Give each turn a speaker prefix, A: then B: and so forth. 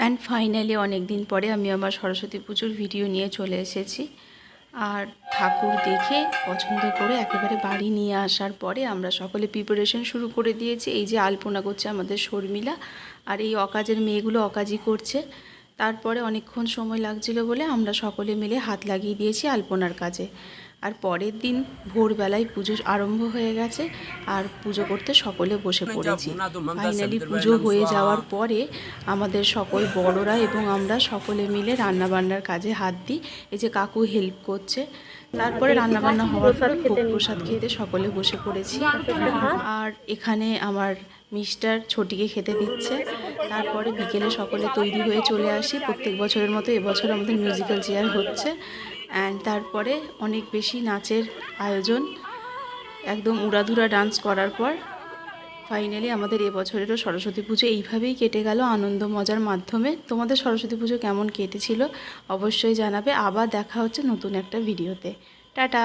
A: And finally অনেক দিন পরে আমি আমার সরস্বতী পুজোর ভিডিও নিয়ে চলে এসেছি। আর ঠাকুর দেখে পছন্দ করে একেবারে বাড়ি নিয়ে আসার পরে আমরা সকলে প্রিপারেশন শুরু করে দিয়েছি। এই যে আলপনা করছে আমাদের শর্মিলা, আর এই অকাজের মেয়েগুলো অকাজই করছে। তারপরে অনেকক্ষণ সময় লাগছিল বলে আমরা সকলে মিলে হাত লাগিয়ে দিয়েছি আলপনার কাজে। আর পরের দিন ভোরবেলায় পুজো আরম্ভ হয়ে গেছে আর পুজো করতে সকলে বসে পড়েছি। ফাইনালি পুজো হয়ে যাওয়ার পরে আমাদের সকল বড়রা এবং আমরা সকলে মিলে রান্নাবান্নার কাজে হাত দিই। এই যে কাকু হেল্প করছে। তারপরে রান্নাবান্না হওয়ার পরে ভোগ প্রসাদ খেতে সকলে বসে পড়েছি। আর এখানে আমার মিস্টার ছোটিকে খেতে দিচ্ছে। তারপরে বিকেলে সকলে তৈরি হয়ে চলে আসি। প্রত্যেক বছরের মতো এবছর আমাদের মিউজিক্যাল চেয়ার হচ্ছে। অ্যান্ড তারপরে অনেক বেশি নাচের আয়োজন, একদম উড়াধুরা ডান্স করার পর ফাইনালি আমাদের এবছরেরও সরস্বতী পুজো এইভাবেই কেটে গেল আনন্দ মজার মাধ্যমে। তোমাদের সরস্বতী পুজো কেমন কেটেছিল অবশ্যই জানাবে। আবার দেখা হচ্ছে নতুন একটা ভিডিওতে। টাটা।